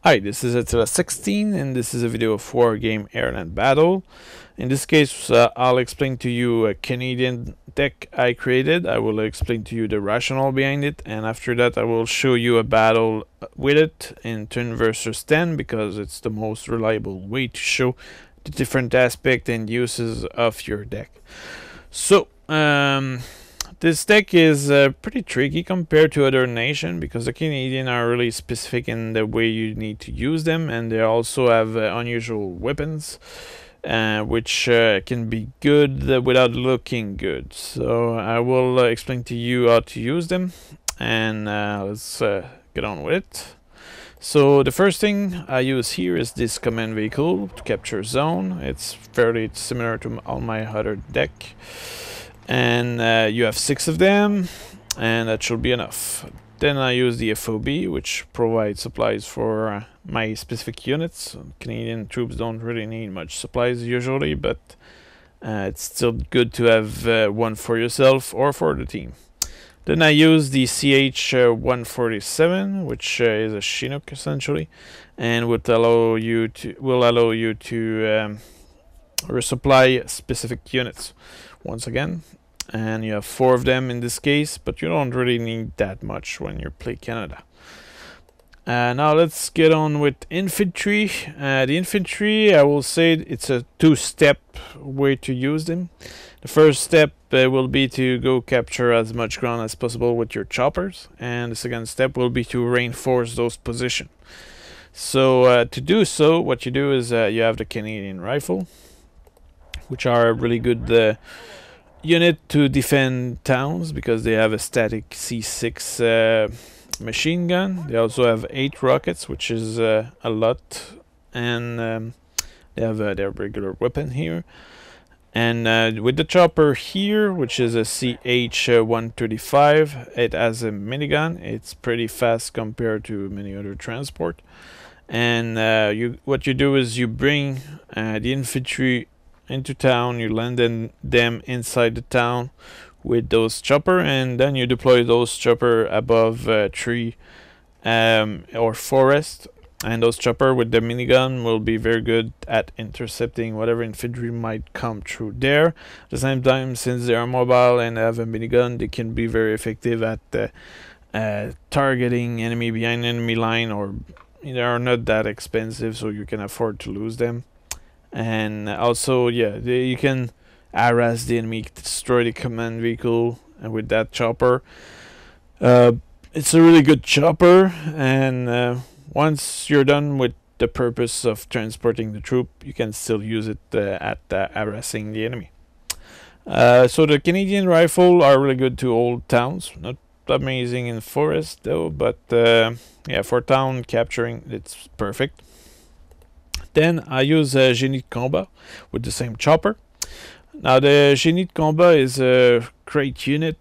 Hi, this is Attila16 and this is a video of Wargame Airland Battle. In this case, I'll explain to you a Canadian deck I created. I will explain to you the rationale behind it, and after that I will show you a battle with it in turn versus 10 because it's the most reliable way to show the different aspects and uses of your deck. So, this deck is pretty tricky compared to other nations because the Canadian are really specific in the way you need to use them, and they also have unusual weapons, which can be good without looking good. So I will explain to you how to use them, and let's get on with it. So the first thing I use here is this command vehicle to capture zone. It's fairly similar to all my other deck. And you have 6 of them, and that should be enough. Then I use the FOB, which provides supplies for my specific units. Canadian troops don't really need much supplies usually, but it's still good to have one for yourself or for the team. Then I use the CH-147, which is a Chinook essentially, and will allow you to resupply specific units once again. And you have 4 of them in this case, but you don't really need that much when you play Canada. Now let's get on with infantry. The infantry, I will say it's a 2-step way to use them. The first step will be to go capture as much ground as possible with your choppers, and the second step will be to reinforce those positions. So to do so, what you do is you have the Canadian rifle, which are a really good unit to defend towns because they have a static C6 machine gun. They also have 8 rockets, which is a lot, and they have their regular weapon here. And with the chopper here, which is a CH-135, it has a minigun. It's pretty fast compared to many other transport. And what you do is you bring the infantry into town, you land them inside the town with those chopper, and then you deploy those chopper above tree or forest, and those chopper with the minigun will be very good at intercepting whatever infantry might come through there. At the same time, since they are mobile and have a minigun, they can be very effective at targeting enemy behind enemy line, or they are not that expensive, so you can afford to lose them. And also, yeah, you can harass the enemy, destroy the command vehicle with that chopper. It's a really good chopper, and once you're done with the purpose of transporting the troop, you can still use it at harassing the enemy. So the Canadian rifle are really good to old towns, not amazing in forest though, but yeah, for town capturing it's perfect. Then I use Génie de Combat with the same chopper. Now the Génie de Combat is a great unit,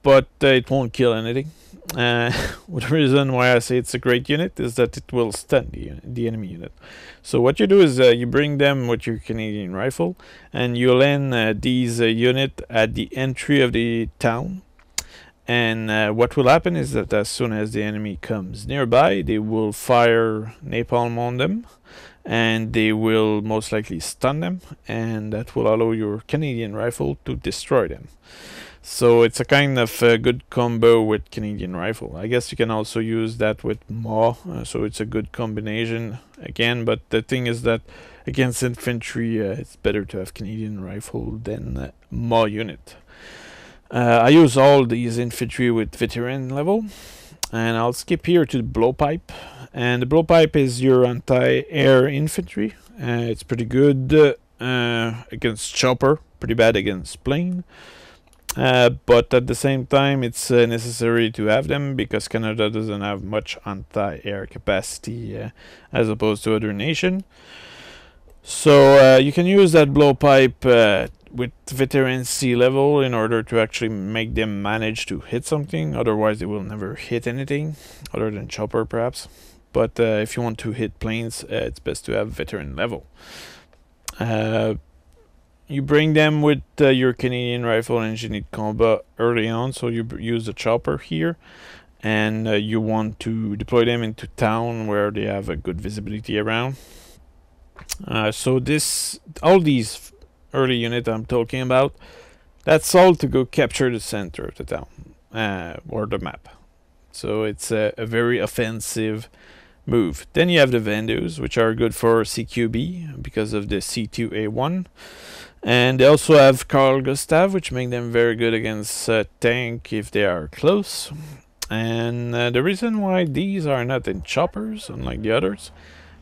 but it won't kill anything. The reason why I say it's a great unit is that it will stun the enemy unit. So what you do is you bring them with your Canadian rifle, and you land these unit at the entry of the town. And what will happen is that as soon as the enemy comes nearby, they will fire napalm on them, and they will most likely stun them, and that will allow your Canadian rifle to destroy them. So it's a kind of good combo with Canadian rifle. I guess you can also use that with MAW, so it's a good combination again, but the thing is that against infantry it's better to have Canadian rifle than MAW unit. I use all these infantry with veteran level, and I'll skip here to the blowpipe. And the blowpipe is your anti-air infantry. It's pretty good against chopper, pretty bad against plane. But at the same time, it's necessary to have them because Canada doesn't have much anti-air capacity as opposed to other nations. So you can use that blowpipe with veteran C level in order to actually make them manage to hit something. Otherwise they will never hit anything other than chopper perhaps. But if you want to hit planes, it's best to have veteran level. You bring them with your Canadian rifle and Génie de Combat early on, so you use the chopper here, and you want to deploy them into town where they have a good visibility around. So all these early units I'm talking about, that's all to go capture the center of the town or the map. So it's a very offensive move. Then you have the Vendus, which are good for CQB because of the C2A1. And they also have Carl Gustav, which make them very good against tank if they are close. And the reason why these are not in choppers, unlike the others,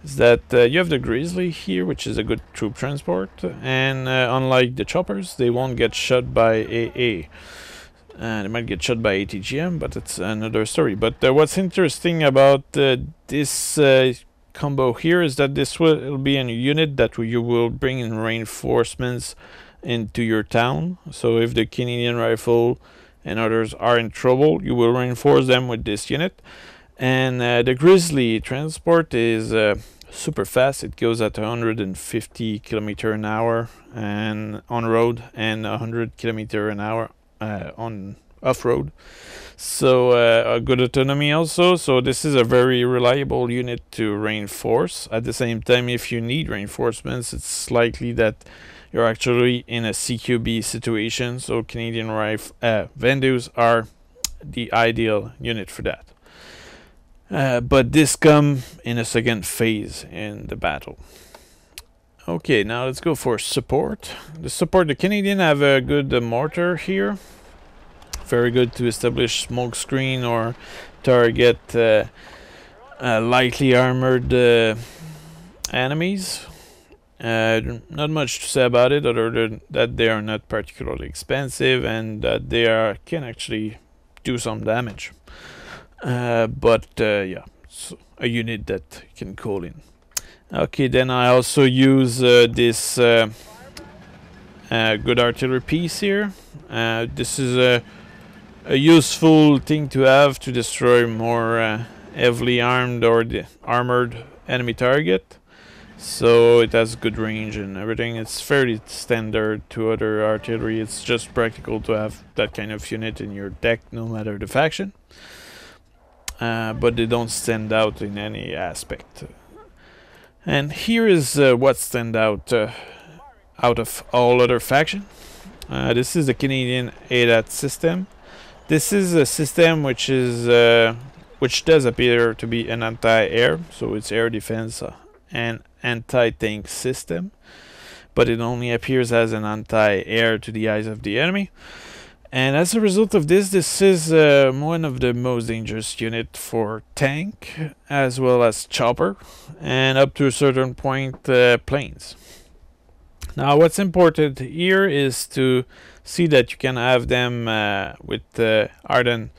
is that you have the Grizzly here, which is a good troop transport. And unlike the choppers, they won't get shot by AA. They might get shot by ATGM, but it's another story. But what's interesting about this combo here is that this will be a unit that you will bring in reinforcements into your town. So if the Canadian Rifle and others are in trouble, you will reinforce them with this unit. And the Grizzly transport is super fast. It goes at 150 km an hour and on road, and 100 km an hour on off-road. So a good autonomy also. So this is a very reliable unit to reinforce. At the same time, if you need reinforcements, it's likely that you're actually in a CQB situation. So Canadian Vendus are the ideal unit for that. But this comes in a second phase in the battle. Okay, now let's go for support. The Canadian have a good mortar here. Very good to establish smoke screen or target lightly armored enemies. Not much to say about it other than that they are not particularly expensive and that they can actually do some damage. But yeah, so a unit that you can call in. Okay, then I also use this good artillery piece here. This is a useful thing to have to destroy more heavily armed or armored enemy target. So it has good range and everything. It's fairly standard to other artillery. It's just practical to have that kind of unit in your deck, no matter the faction. But they don't stand out in any aspect. And here is what stands out of all other factions. This is the Canadian ADAT system. This is a system which does appear to be an anti-air, so it's air defense and anti-tank system, but it only appears as an anti-air to the eyes of the enemy. And as a result of this, this is one of the most dangerous units for tank as well as chopper, and up to a certain point planes. Now what's important here is to see that you can have them with ardent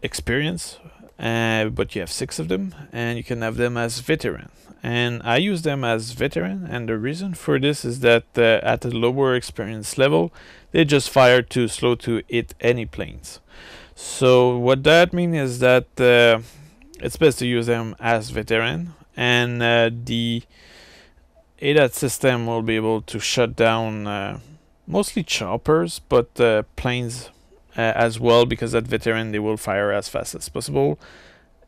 experience, but you have 6 of them, and you can have them as veteran. And I use them as veteran, and the reason for this is that at a lower experience level, they just fire too slow to hit any planes. So what that means is that it's best to use them as veteran, and the ADAT system will be able to shut down mostly choppers, but planes as well, because at veteran they will fire as fast as possible,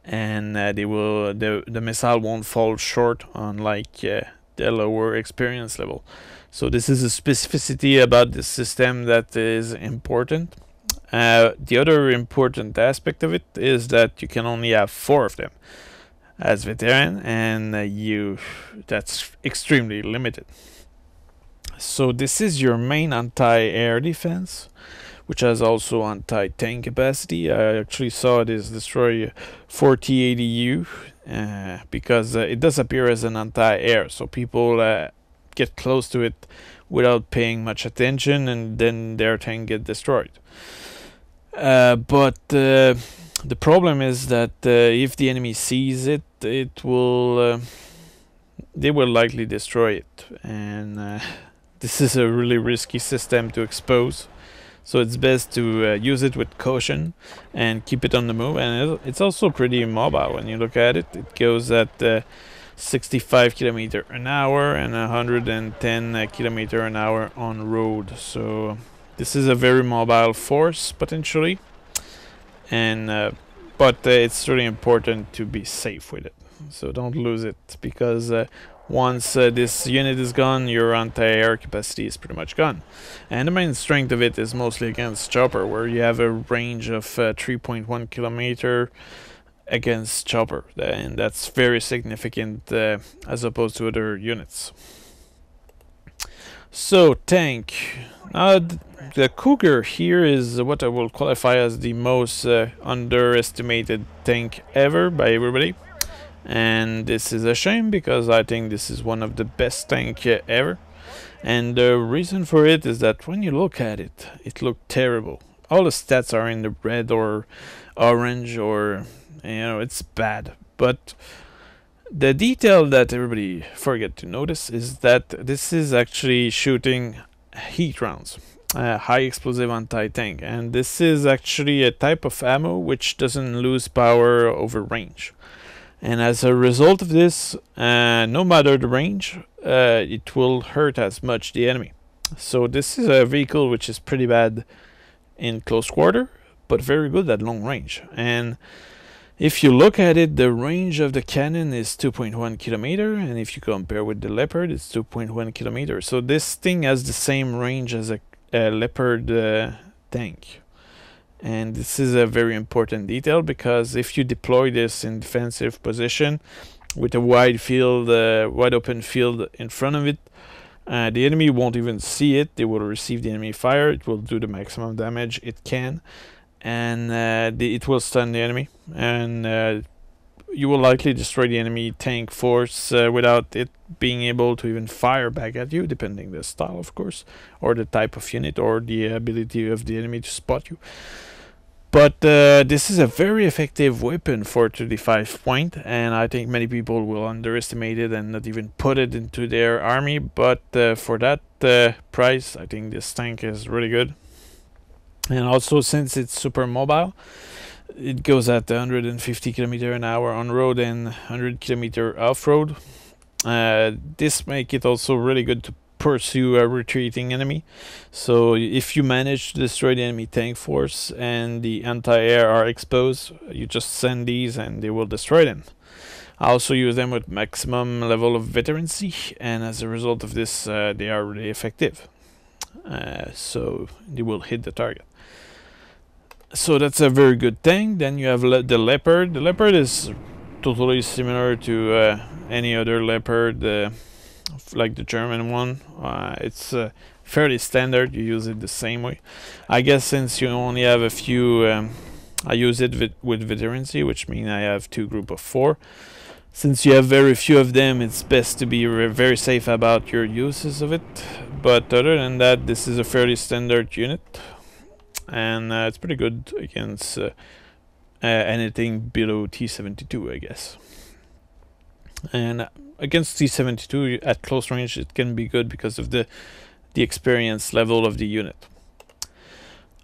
and the missile won't fall short, unlike the lower experience level. So this is a specificity about this system that is important. The other important aspect of it is that you can only have 4 of them as veteran, and that's extremely limited. So this is your main anti-air defense, which has also anti-tank capacity. I actually saw this destroy 40 ADU because it does appear as an anti-air, so people get close to it without paying much attention, and then their tank get destroyed. But the problem is that if the enemy sees it, they will likely destroy it, and this is a really risky system to expose. So it's best to use it with caution and keep it on the move. And it's also pretty mobile when you look at it. It goes at 65 km an hour and 110 km an hour on road. So this is a very mobile force potentially. and but it's really important to be safe with it. So don't lose it, because once this unit is gone, your anti-air capacity is pretty much gone. And the main strength of it is mostly against chopper, where you have a range of 3.1 kilometer against chopper, and that's very significant as opposed to other units. So tank. The Cougar here is what I will qualify as the most underestimated tank ever by everybody. And this is a shame, because I think this is one of the best tank ever. And the reason for it is that when you look at it, it looks terrible. All the stats are in the red or orange, or it's bad. But the detail that everybody forget to notice is that this is actually shooting heat rounds, high explosive anti-tank, and this is actually a type of ammo which doesn't lose power over range. And as a result of this, no matter the range, it will hurt as much the enemy. So this is a vehicle which is pretty bad in close quarter, but very good at long range. And if you look at it, the range of the cannon is 2.1 kilometer, and if you compare with the Leopard, it's 2.1 kilometer. So this thing has the same range as a Leopard tank. And this is a very important detail, because if you deploy this in defensive position with a wide field, wide open field in front of it, the enemy won't even see it. They will receive the enemy fire. It will do the maximum damage it can, and it will stun the enemy, and you will likely destroy the enemy tank force without it being able to even fire back at you, depending the style, of course, or the type of unit, or the ability of the enemy to spot you. But this is a very effective weapon for 35 point, and I think many people will underestimate it and not even put it into their army. But for that price, I think this tank is really good. And also, since it's super mobile, it goes at 150 km an hour on road and 100 km off road. This makes it also really good to pursue a retreating enemy. So if you manage to destroy the enemy tank force and the anti-air are exposed, you just send these and they will destroy them. I also use them with maximum level of veterancy, and as a result of this, they are really effective. So they will hit the target. So that's a very good thing. Then you have the Leopard. The Leopard is totally similar to any other Leopard, like the German one. It's fairly standard. You use it the same way. I guess since you only have a few, I use it with veterancy, which means I have 2 groups of 4. Since you have very few of them, it's best to be very safe about your uses of it. But other than that, this is a fairly standard unit, and it's pretty good against anything below T72, I guess. And against T72 at close range, it can be good because of the experience level of the unit.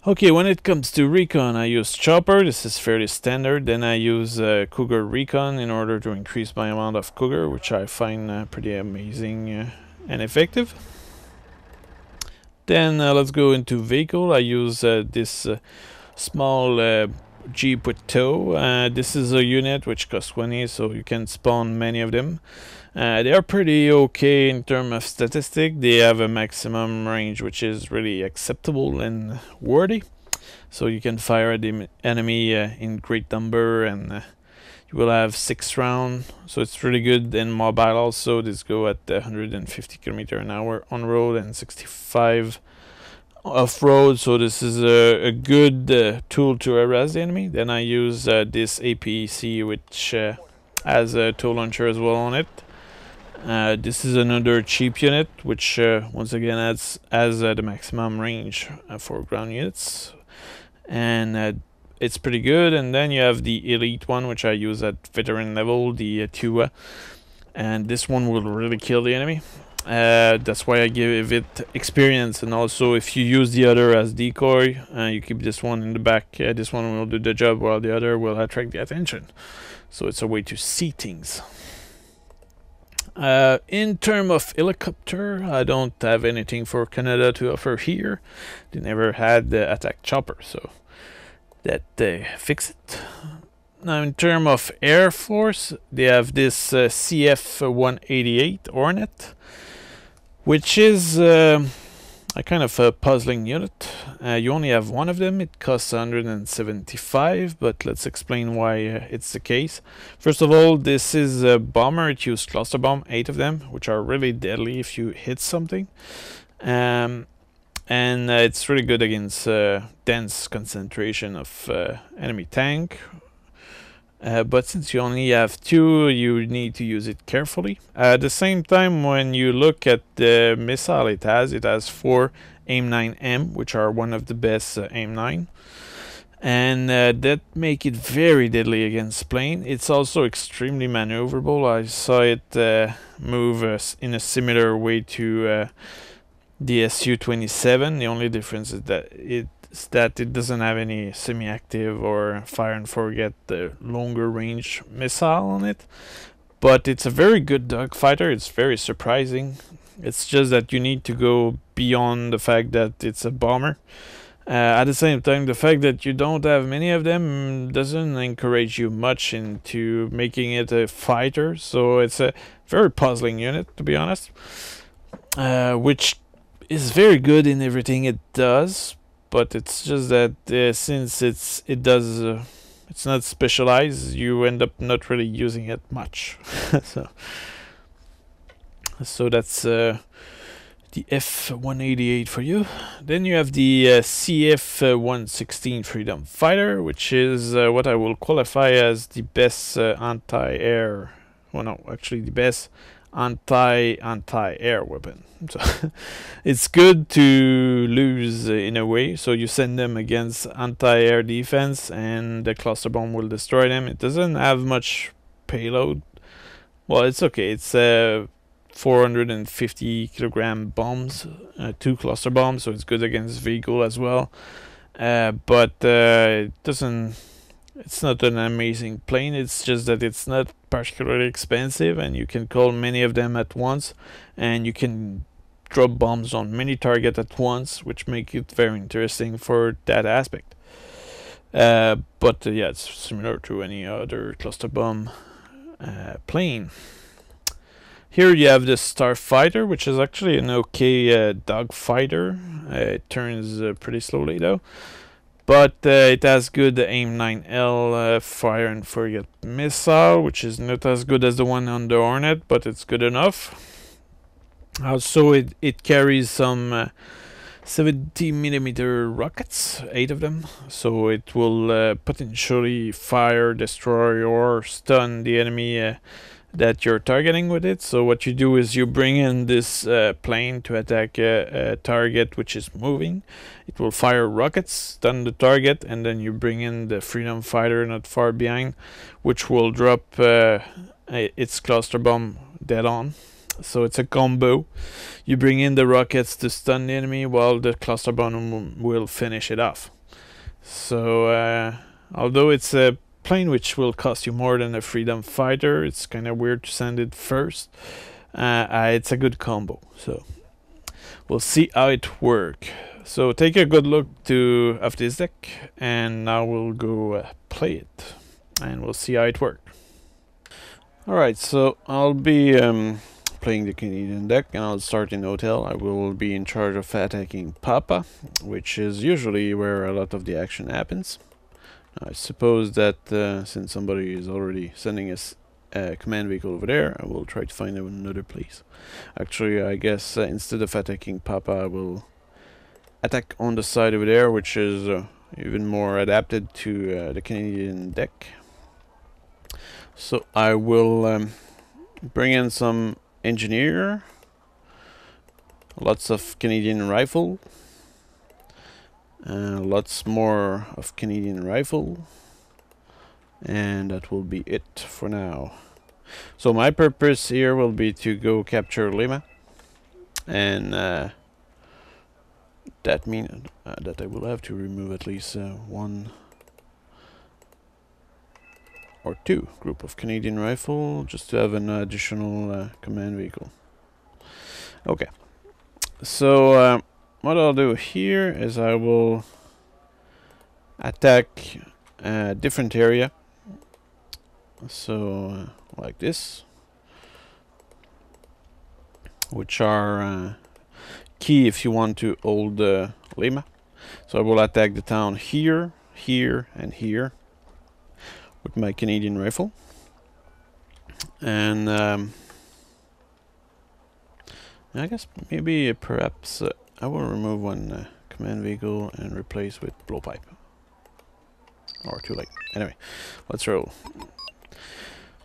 Okay, when it comes to recon, I use chopper. This is fairly standard. Then I use Cougar recon in order to increase my amount of Cougar, which I find pretty amazing and effective. Then let's go into vehicle. I use this small Jeep with tow. This is a unit which costs 20, so you can spawn many of them. They are pretty okay in terms of statistic. They have a maximum range which is really acceptable and worthy. So you can fire at the enemy in great number, and you will have 6 rounds. So it's really good and mobile also. This go at 150 km an hour on road and 65 off-road. So this is a good tool to harass the enemy. Then I use this APC, which has a tow launcher as well on it. This is another cheap unit, which once again has the maximum range for ground units, and it's pretty good. And then you have the elite one, which I use at veteran level, the Tua, and this one will really kill the enemy. That's why I give it experience. And also, if you use the other as decoy, you keep this one in the back. This one will do the job while the other will attract the attention. So it's a way to see things. In terms of helicopter, I don't have anything for Canada to offer here. They never had the attack chopper, so that fix it. Now, in terms of Air Force, they have this CF-188 Hornet, which is a kind of a puzzling unit. You only have one of them. It costs 175, but let's explain why it's the case. First of all, this is a bomber. It uses cluster bomb, 8 of them, which are really deadly if you hit something. And it's really good against dense concentration of enemy tank. But since you only have 2, you need to use it carefully. At the same time, when you look at the missile it has 4 AIM-9M, which are one of the best AIM-9. And that make it very deadly against plane. It's also extremely maneuverable. I saw it move in a similar way to the Su-27. The only difference is that it doesn't have any semi-active or fire and forget the longer range missile on it. But it's a very good dogfighter. It's very surprising. It's just that you need to go beyond the fact that it's a bomber. At the same time, the fact that you don't have many of them doesn't encourage you much into making it a fighter. So it's a very puzzling unit, to be honest, which is very good in everything it does. But it's just that since it's not specialized, you end up not really using it much. so that's the F-188 for you. Then you have the CF-116 Freedom Fighter, which is what I will qualify as the best anti-air. Well, no, actually the best anti-air weapon. So it's good to lose in a way. So you send them against anti-air defense, and the cluster bomb will destroy them. It doesn't have much payload. Well, it's okay. It's 450 kilogram bombs, 2 cluster bombs, so it's good against vehicle as well. But it doesn't. It's not an amazing plane. It's just that it's not particularly expensive, and you can call many of them at once, and you can drop bombs on many targets at once, which make it very interesting for that aspect. But yeah, it's similar to any other cluster bomb plane. Here you have the Starfighter, which is actually an okay dogfighter. It turns pretty slowly though. But it has good AIM-9L fire and forget missile, which is not as good as the one on the Hornet, but it's good enough. Also, it carries some 70mm rockets, 8 of them, so it will potentially fire, destroy, or stun the enemy that you're targeting with it. So what you do is you bring in this plane to attack a target which is moving. It will fire rockets, stun the target, and then you bring in the Freedom Fighter not far behind, which will drop its cluster bomb dead on. So it's a combo. You bring in the rockets to stun the enemy, while the cluster bomb will finish it off. So although it's a plane which will cost you more than a Freedom Fighter, it's kind of weird to send it first. It's a good combo, so we'll see how it works. So take a good look of this deck, and now we'll go play it, and we'll see how it works. Alright, so I'll be playing the Canadian deck, and I'll start in Hotel. I will be in charge of attacking Papa, which is usually where a lot of the action happens. I suppose that since somebody is already sending us a command vehicle over there, I will try to find another place. Actually, I guess instead of attacking Papa, I will attack on the side over there, which is even more adapted to the Canadian deck. So I will bring in some engineer, lots of Canadian rifle, lots more of Canadian rifle, and that will be it for now. So my purpose here will be to go capture Lima, and that means that I will have to remove at least 1 or 2 group of Canadian rifle just to have an additional command vehicle. Okay, so what I'll do here is I will attack a different area. So like this, which are key if you want to hold Lima. So I will attack the town here, here, and here with my Canadian rifle. And I guess maybe perhaps I will remove one command vehicle and replace with blowpipe. Or too late. Anyway, let's roll.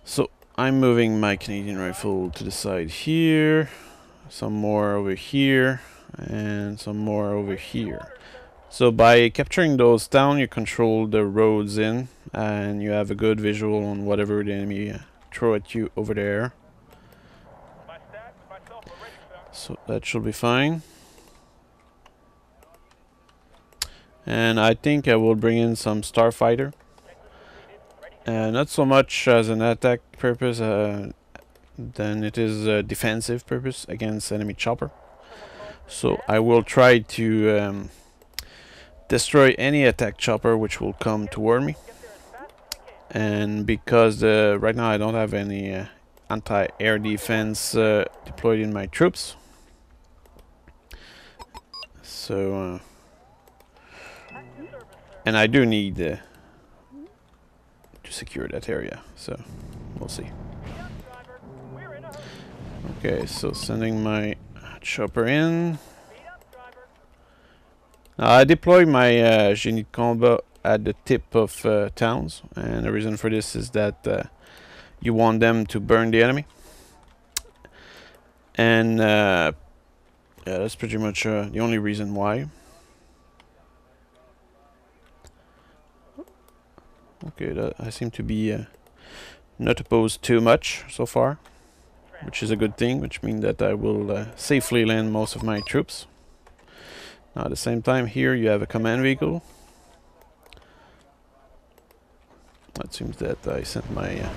So I'm moving my Canadian rifle to the side here, some more over here, and some more over here. So by capturing those towns, you control the roads in, and you have a good visual on whatever the enemy throw at you over there. So that should be fine. And I think I will bring in some starfighter. Not so much as an attack purpose, than it is a defensive purpose against enemy chopper. So I will try to destroy any attack chopper which will come toward me. And because right now I don't have any anti-air defense deployed in my troops, so and I do need to secure that area, so we'll see. Okay, so sending my chopper in. Now I deploy my Génie de Combat at the tip of towns, and the reason for this is that you want them to burn the enemy. And yeah, that's pretty much the only reason why. Okay, I seem to be not opposed too much so far, which is a good thing, which means that I will safely land most of my troops. Now at the same time, here you have a command vehicle. It seems that I sent my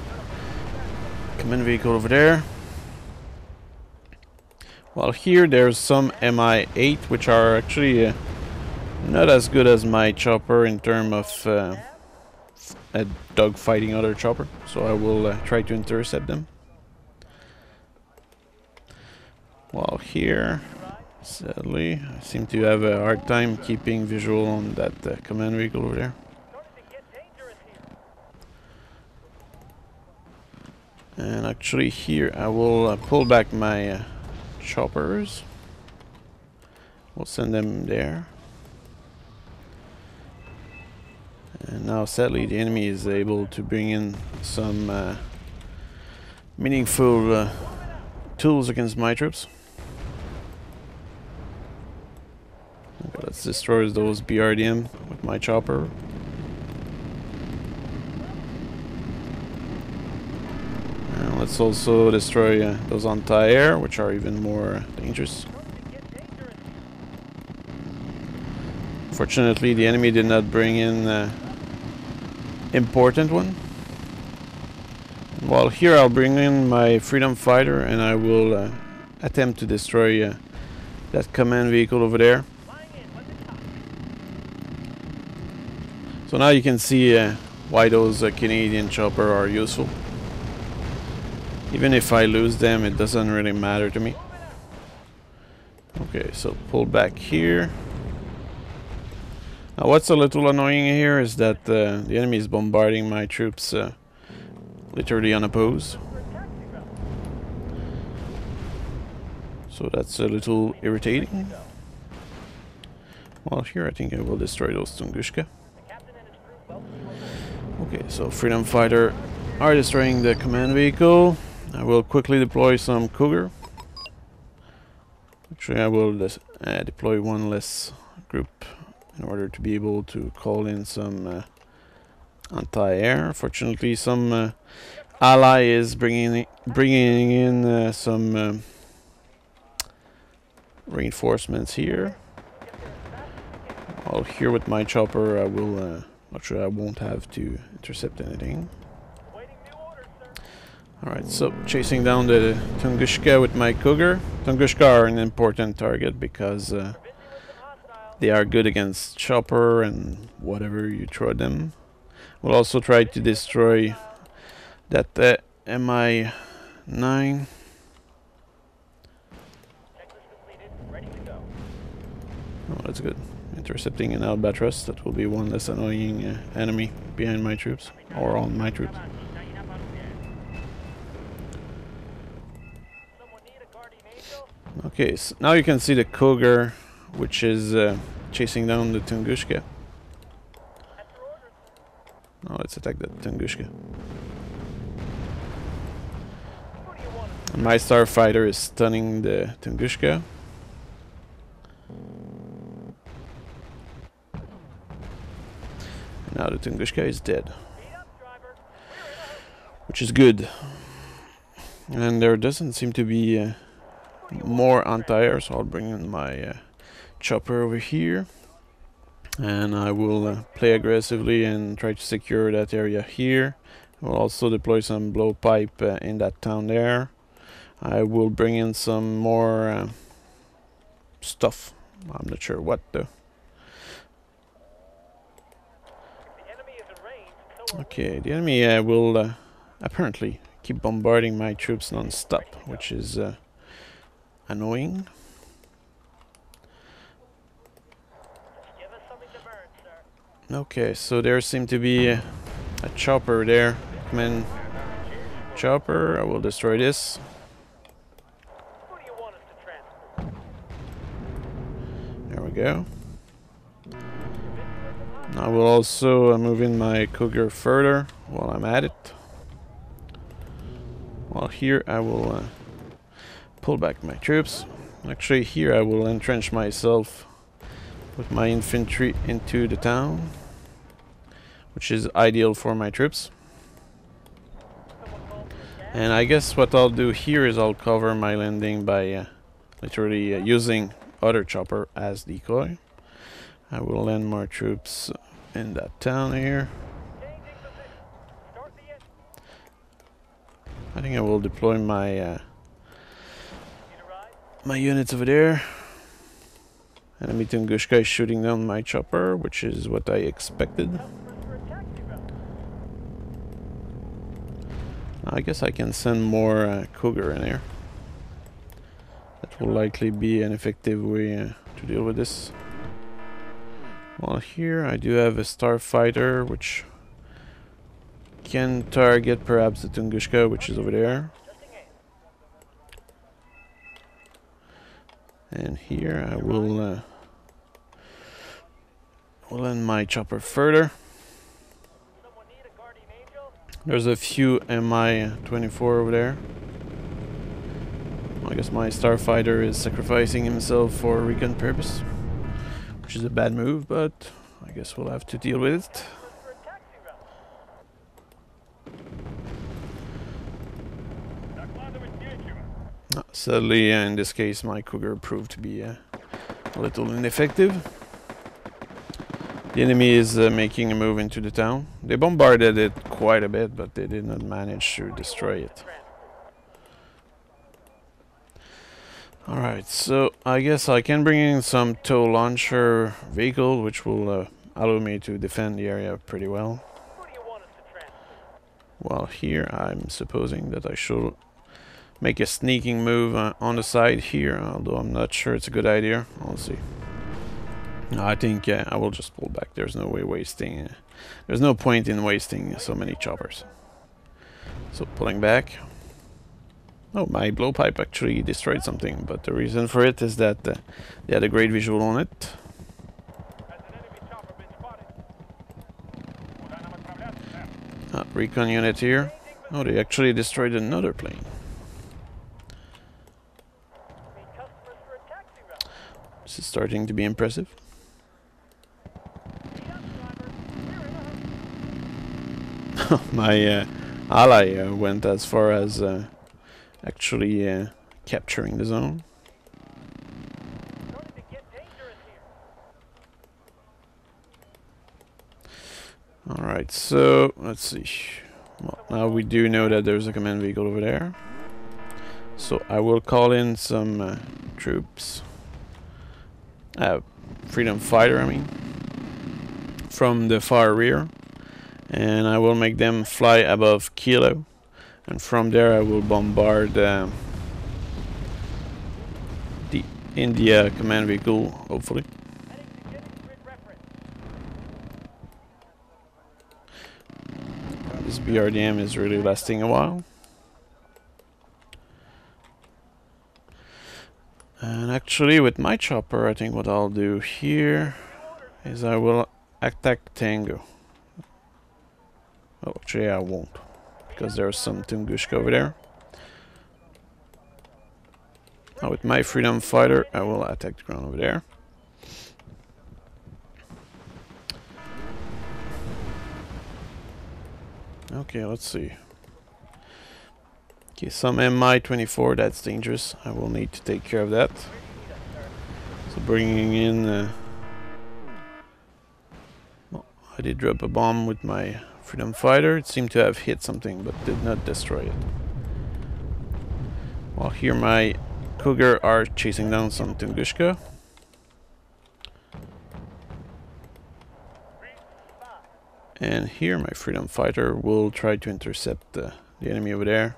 command vehicle over there. While here there's some Mi-8, which are actually not as good as my chopper in terms of dogfighting other chopper. So I will try to intercept them. While here, sadly, I seem to have a hard time keeping visual on that command vehicle over there. And actually here I will pull back my choppers. We'll send them there. And now sadly the enemy is able to bring in some meaningful tools against my troops. Okay, let's destroy those BRDM with my chopper. And let's also destroy those anti-air, which are even more dangerous. Fortunately, the enemy did not bring in important one. While here I'll bring in my freedom fighter and I will attempt to destroy that command vehicle over there. So now you can see why those Canadian chopper are useful. Even if I lose them, it doesn't really matter to me. Okay, so pull back here. Now what's a little annoying here is that the enemy is bombarding my troops literally unopposed. So that's a little irritating. Well, here I think I will destroy those Tunguska. Okay, so freedom fighter are destroying the command vehicle. I will quickly deploy some Cougar. Actually, I will deploy one less group in order to be able to call in some anti-air. Fortunately, some ally is bringing in some reinforcements here. While here with my chopper, I will. Actually, I won't have to intercept anything. Alright, so chasing down the Tunguska with my Cougar. Tunguska are an important target because They are good against chopper and whatever you throw at them. We'll also try to destroy that MI9. Oh, that's good. Intercepting an Albatross. That will be one less annoying enemy behind my troops, or on my troops. Okay, so now you can see the Cougar, which is chasing down the Tunguska. Now let's attack that Tunguska. And my starfighter is stunning the Tunguska. And now the Tunguska is dead, which is good. And there doesn't seem to be more anti-air, so I'll bring in my chopper over here. And I will play aggressively and try to secure that area here. We'll also deploy some blowpipe in that town there. I will bring in some more stuff. I'm not sure what though. Okay, the enemy will apparently keep bombarding my troops non-stop, which is annoying. Okay, so there seemed to be a chopper there. Come in, chopper. I will destroy this. There we go. I will also move in my Cougar further while I'm at it. While here I will pull back my troops. Actually here I will entrench myself with my infantry into the town, which is ideal for my troops. And I guess what I'll do here is I'll cover my landing by literally using other chopper as decoy. I will land more troops in that town here. I think I will deploy my my units over there. Enemy Tunguska is shooting down my chopper, which is what I expected. I guess I can send more Cougar in here. That will likely be an effective way to deal with this. Well, here I do have a starfighter, which can target perhaps the Tunguska, which is over there. And here I will end my chopper further. There's a few Mi-24 over there. I guess my starfighter is sacrificing himself for recon purpose, which is a bad move, but I guess we'll have to deal with it. Sadly, in this case, my Cougar proved to be a little ineffective. The enemy is making a move into the town. They bombarded it quite a bit, but they did not manage to destroy it. Alright, so I guess I can bring in some tow launcher vehicle, which will allow me to defend the area pretty well. While here, I'm supposing that I should make a sneaking move on the side here, although I'm not sure it's a good idea. I'll see. I think I will just pull back. There's no way wasting. There's no point in wasting so many choppers. So pulling back. Oh, my blowpipe actually destroyed something, but the reason for it is that they had a great visual on it. Recon unit here. Oh, they actually destroyed another plane. This is starting to be impressive. My ally went as far as actually capturing the zone. Alright, so let's see. Well, now we do know that there's a command vehicle over there. So I will call in some troops. freedom fighter, I mean, from the far rear, and I will make them fly above Kilo, and from there I will bombard the India command vehicle, hopefully. This BRDM is really lasting a while. And actually with my chopper, I think what I'll do here is I will attack Tango. Oh, actually I won't, because there's some Tunguska over there. Now with my freedom fighter, I will attack the ground over there. Okay, let's see. Okay, some Mi-24, that's dangerous. I will need to take care of that. So bringing in... well, I did drop a bomb with my freedom fighter. It seemed to have hit something, but did not destroy it. While here my Cougar are chasing down some Tunguska. And here my freedom fighter will try to intercept the enemy over there.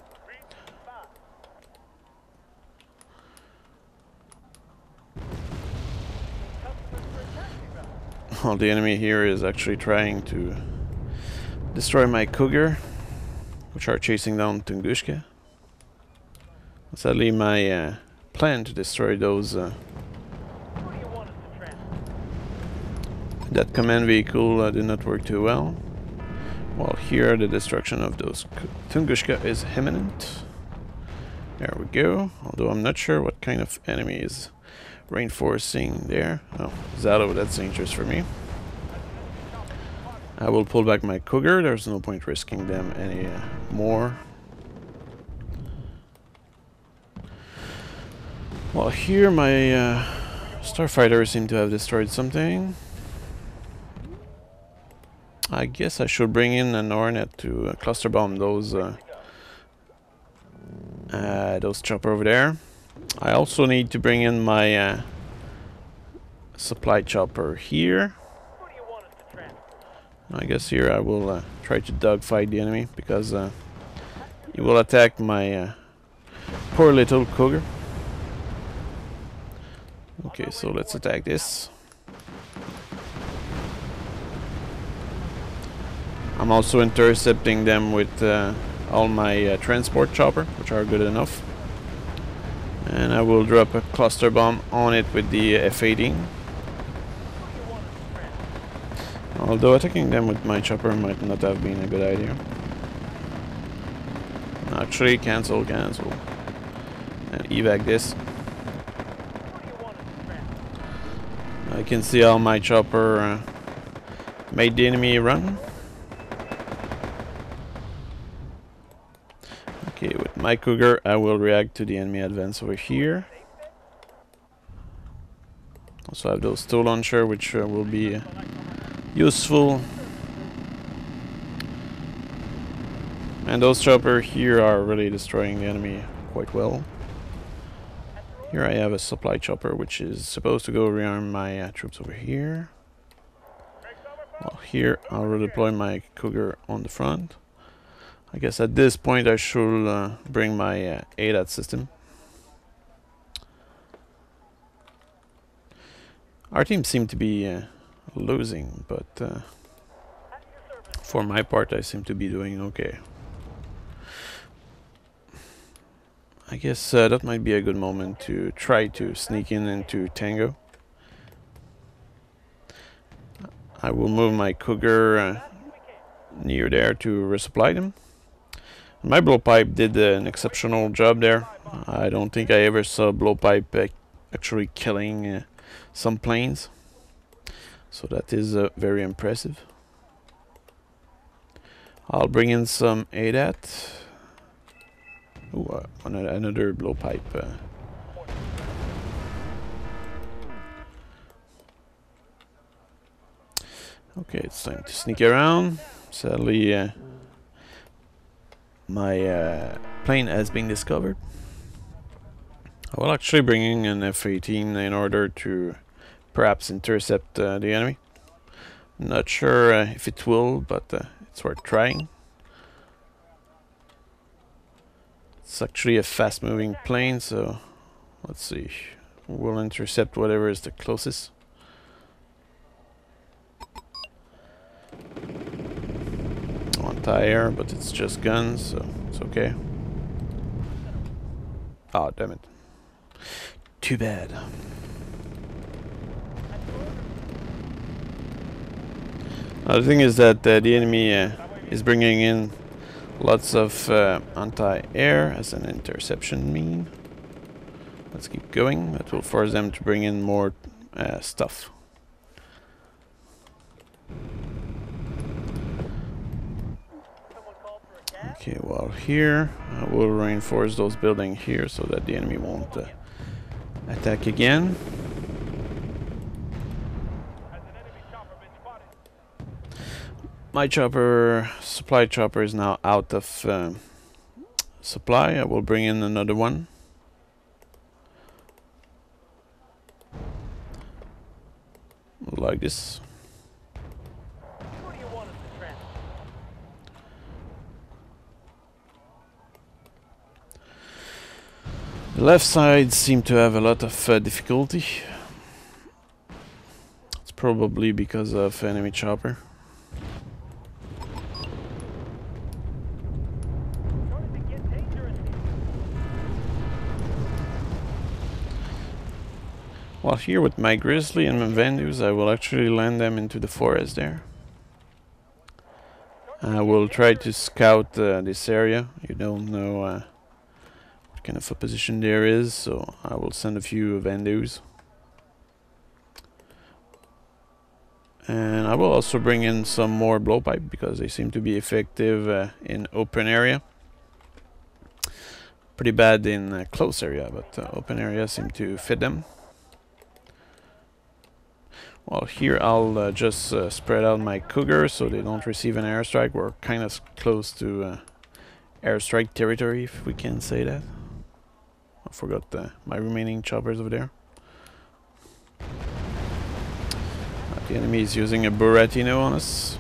Well, the enemy here is actually trying to destroy my Cougar, which are chasing down Tunguska. Sadly, my plan to destroy those that command vehicle did not work too well. While here, the destruction of those Tunguska is imminent. There we go. Although I'm not sure what kind of enemy is reinforcing there. Oh, Zato, that's dangerous for me. I will pull back my Cougar. There's no point risking them any more. Well, here my Starfighter seem to have destroyed something. I guess I should bring in an Hornet to cluster bomb those chopper over there. I also need to bring in my supply chopper here. I guess here I will try to dogfight the enemy, because he will attack my poor little Cougar. Okay, so let's attack this. I'm also intercepting them with all my transport chopper, which are good enough. And I will drop a cluster bomb on it with the F-18. Although attacking them with my chopper might not have been a good idea. Actually, cancel. And evac this. I can see how my chopper made the enemy run. Okay, with my Cougar, I will react to the enemy advance over here. Also have those tow launcher, which will be useful. And those choppers here are really destroying the enemy quite well. Here I have a supply chopper, which is supposed to go rearm my troops over here. Well, here I'll redeploy my Cougar on the front. I guess at this point I should bring my ADAT system. Our team seemed to be losing, but for my part I seem to be doing okay. I guess that might be a good moment to try to sneak in into Tango. I will move my Cougar near there to resupply them. My blowpipe did an exceptional job there. I don't think I ever saw blowpipe actually killing some planes. So that is very impressive. I'll bring in some ADAT. Ooh, another blowpipe. Okay, it's time to sneak around. Sadly, my plane has been discovered. I will actually bring in an F-18 in order to perhaps intercept the enemy. Not sure if it will, but it's worth trying. It's actually a fast-moving plane, so let's see. We'll intercept whatever is the closest. Anti-air, but it's just guns, so it's okay. Oh, damn it. Too bad. The thing is that the enemy is bringing in lots of anti-air as an interception mean. Let's keep going. That will force them to bring in more stuff. Okay, well here I will reinforce those buildings here so that the enemy won't attack again. My chopper, supply chopper, is now out of supply. I will bring in another one. Like this. The left side seems to have a lot of difficulty. It's probably because of enemy chopper. Well, here with my Grizzly and my Vendus, I will actually land them into the forest there. I will try to scout this area. You don't know what kind of a position there is, so I will send a few Vendus. And I will also bring in some more blowpipe because they seem to be effective in open area. Pretty bad in close area, but open area seem to fit them. Well, here I'll just spread out my Cougar so they don't receive an airstrike. We're kind of close to airstrike territory, if we can say that. I forgot my remaining choppers over there. The enemy is using a Buratino on us,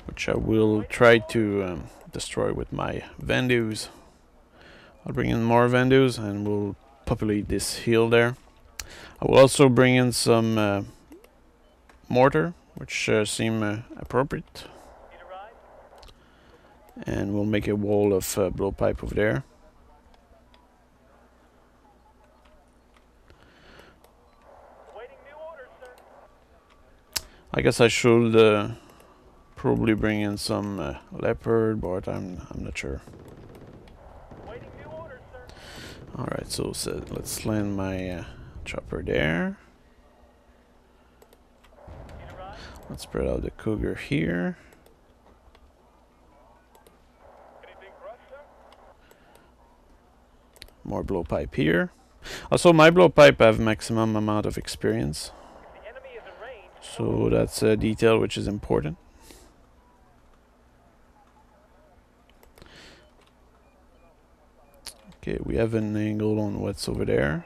which I will try to destroy with my Vendus. I'll bring in more Vendus and we'll populate this hill there. I will also bring in some mortar, which seem appropriate. And we'll make a wall of blowpipe over there. I guess I should probably bring in some leopard, but I'm not sure. Alright, so let's land my chopper there. Let's spread out the Cougar here. More blowpipe here. Also, my blowpipe have maximum amount of experience, so that's a detail which is important. Okay, we have an angle on what's over there.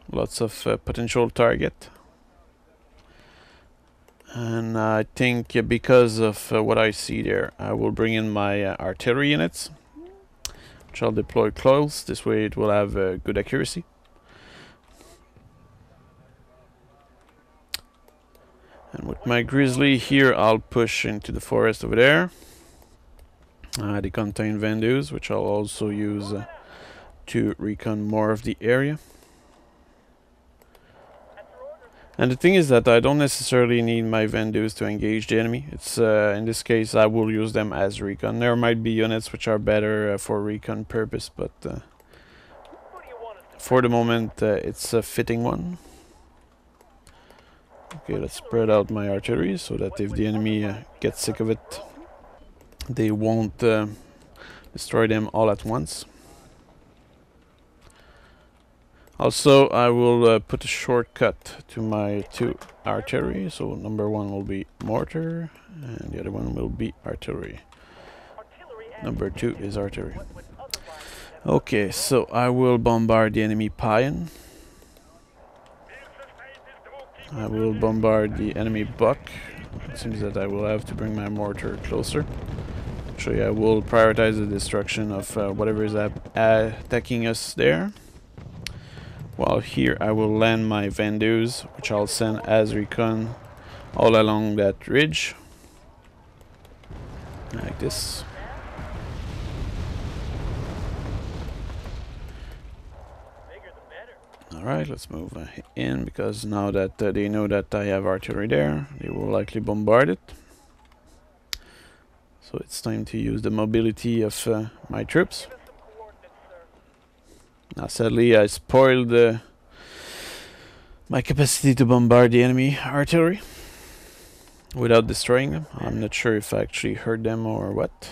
Lots of potential target. And I think because of what I see there, I will bring in my artillery units, which I'll deploy close. This way it will have good accuracy. And with my Grizzly here, I'll push into the forest over there. They contain Vendus, which I'll also use to recon more of the area. And the thing is that I don't necessarily need my Vendus to engage the enemy. It's in this case I will use them as recon. There might be units which are better for recon purpose, but for the moment it's a fitting one. Okay, let's spread out my artillery so that if the enemy gets sick of it, they won't destroy them all at once. Also, I will put a shortcut to my two artillery. So number one will be mortar, and the other one will be artillery. Number two is artillery. Okay, so I will bombard the enemy Pion. I will bombard the enemy Buck. It seems that I will have to bring my mortar closer. Actually, I will prioritize the destruction of whatever is attacking us there. While here I will land my Vandus, which I'll send as recon all along that ridge. Like this. Alright, let's move in, because now that they know that I have artillery there, they will likely bombard it. So it's time to use the mobility of my troops. Now sadly I spoiled my capacity to bombard the enemy artillery without destroying them. I'm not sure if I actually heard them or what.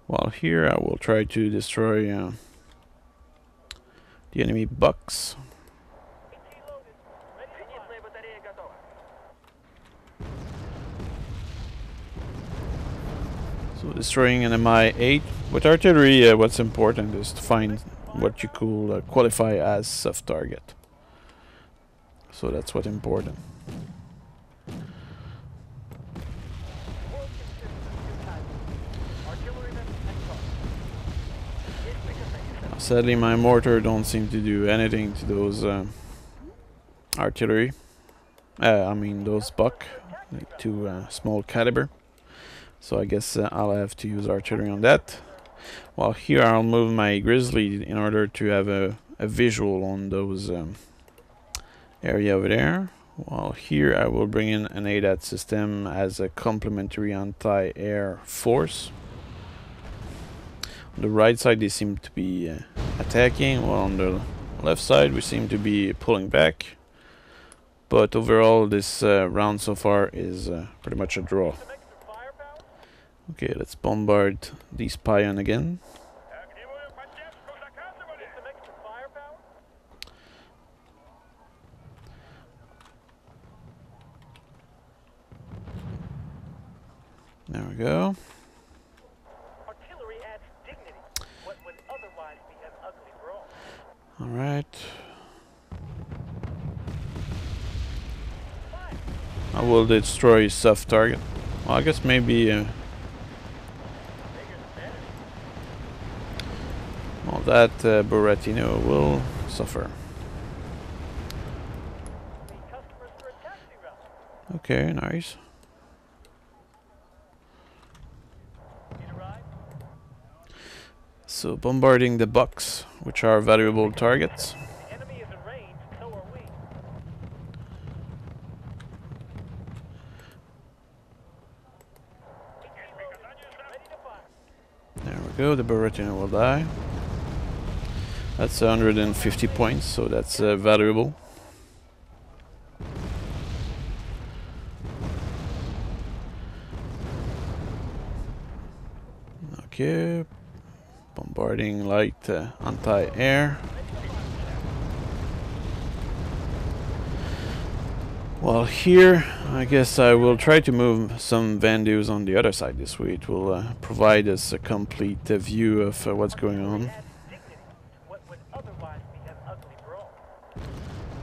While here I will try to destroy the enemy Bucks. So destroying an MI-8. With artillery, what's important is to find what you could qualify as soft target. So that's what's important. Sadly, my mortar don't seem to do anything to those artillery. I mean those Buck, like too small caliber. So I guess I'll have to use artillery on that. While here I'll move my Grizzly in order to have a visual on those area over there. While here I will bring in an ADAT system as a complementary anti-air force. On the right side they seem to be attacking, while on the left side we seem to be pulling back. But overall this round so far is pretty much a draw. Okay, let's bombard these Pion again. There we go. All right. I will destroy soft target. Well, I guess maybe well, that Buratino will suffer. Okay, nice. So bombarding the Bucks, which are valuable targets. There we go, the Buratino will die. That's 150 points, so that's valuable. Okay, bombarding light anti-air. Well, here I guess I will try to move some Vandus on the other side this way. It will provide us a complete view of what's going on.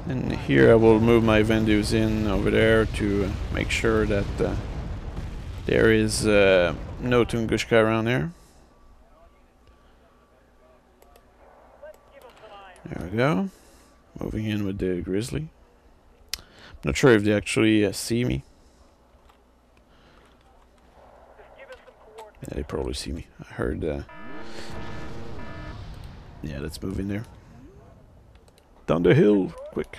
And here I will move my Vandus in over there to make sure that there is no Tunguska around there. There we go. Moving in with the Grizzly. Not sure if they actually see me. Yeah, they probably see me. I heard. Yeah, let's move in there. Down the hill, quick.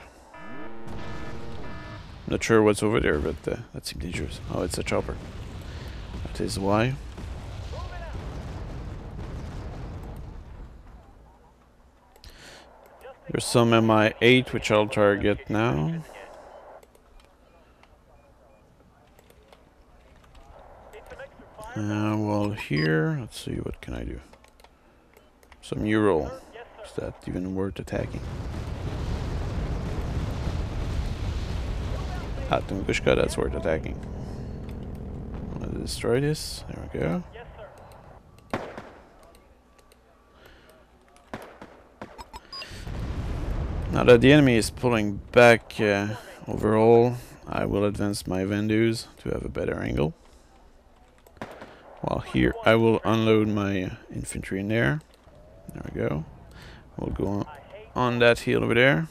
Not sure what's over there, but that seems dangerous. Oh, it's a chopper. That is why. There's some MI-8 which I'll target now. Well, here, let's see, what can I do? Some Ural. Is that even worth attacking? Tunguska, that's worth attacking. destroy this. There we go. Now that the enemy is pulling back overall, I will advance my Vendus to have a better angle. While here I will unload my infantry in there. There we go. We'll go on that hill over there.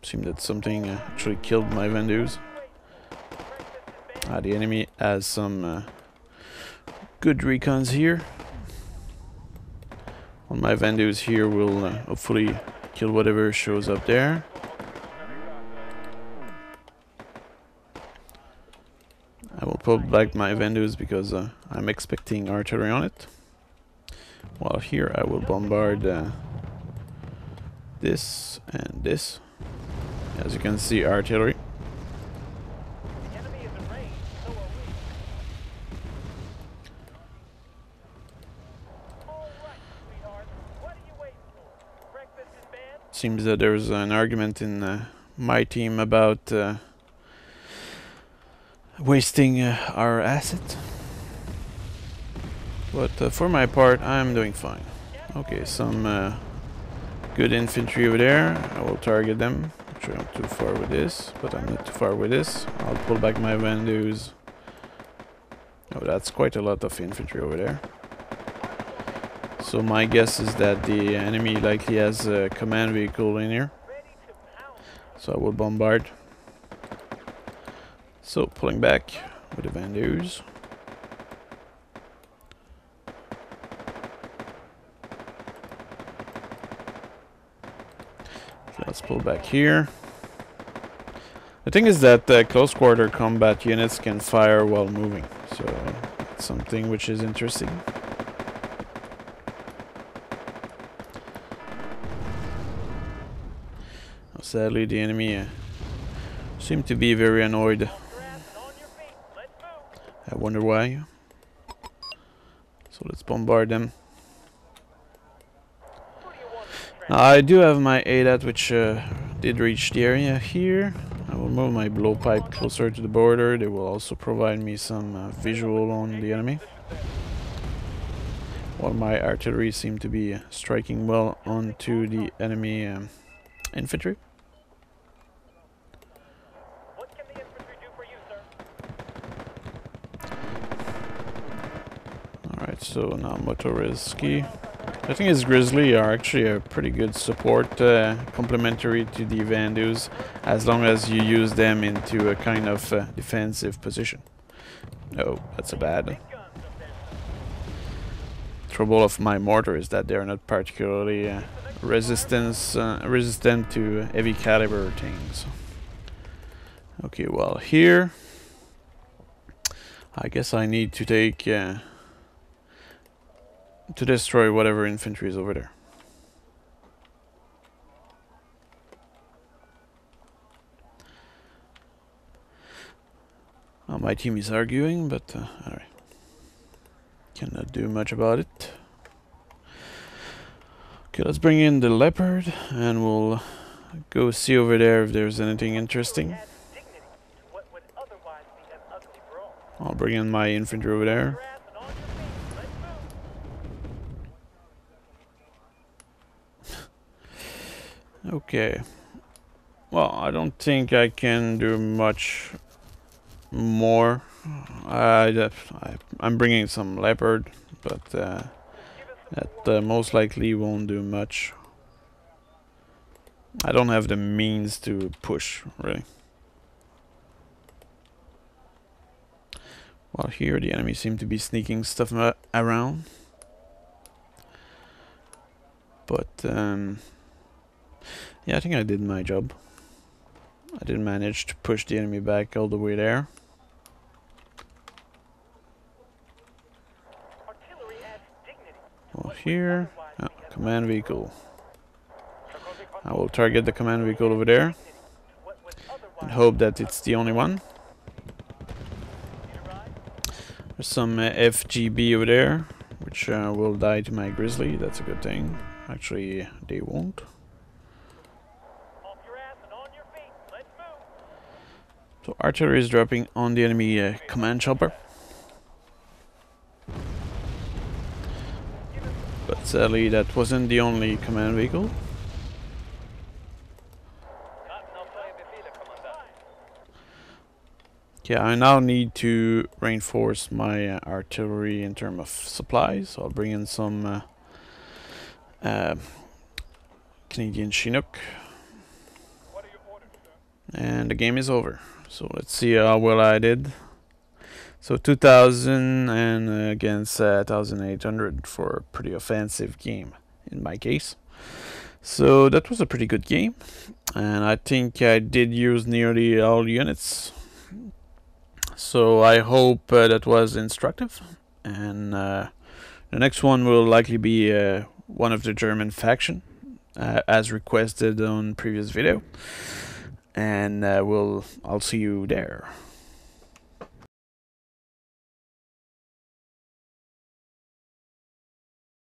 Seemed that something actually killed my Vendus. The enemy has some good recons here. Well, my Vendus here will hopefully kill whatever shows up there. I will pull back my Vendus because I'm expecting artillery on it. While here I will bombard this and this. As you can see, artillery. Seems that there's an argument in my team about wasting our asset. But for my part, I'm doing fine. Okay, some good infantry over there. I will target them. Actually, I'm too far with this, but I'm not too far with this. I'll pull back my Vendus. Oh, that's quite a lot of infantry over there. So my guess is that the enemy likely has a command vehicle in here. So I will bombard. So pulling back with the Vendus. Let's pull back here. The thing is that close quarter combat units can fire while moving, so that's something which is interesting. Sadly, the enemy seem to be very annoyed. I wonder why. So let's bombard them. Now, I do have my ADAT, which did reach the area here. I will move my blowpipe closer to the border. They will also provide me some visual on the enemy. While my artillery seem to be striking well onto the enemy infantry. Alright, so now Motoreski. I think his Grizzly are actually a pretty good support, complementary to the Vendus, as long as you use them into a kind of defensive position. Oh, that's a bad. Trouble of my mortar is that they're not particularly resistant to heavy caliber things. Okay, well here, I guess I need to take to destroy whatever infantry is over there. Well, my team is arguing, but alright. Cannot do much about it. Okay, let's bring in the Leopard and we'll go see over there if there's anything interesting. I'll bring in my infantry over there. Okay. Well, I don't think I can do much more. I'm bringing some Leopard, but that most likely won't do much. I don't have the means to push, really. Well, here the enemy seem to be sneaking stuff around. But, yeah, I think I did my job. I did manage to push the enemy back all the way there. Well, here, command vehicle. I will target the command vehicle over there and hope that it's the only one. There's some FGB over there, which will die to my Grizzly. That's a good thing. Actually, they won't. So artillery is dropping on the enemy command chopper. But sadly that wasn't the only command vehicle. Yeah, I now need to reinforce my artillery in terms of supplies. So I'll bring in some Canadian Chinook. And the game is over. So let's see how well I did. So 2000 and against 1800 for a pretty offensive game in my case. So that was a pretty good game. And I think I did use nearly all units. So I hope that was instructive. And the next one will likely be one of the German faction, as requested on previous video. And I'll see you there.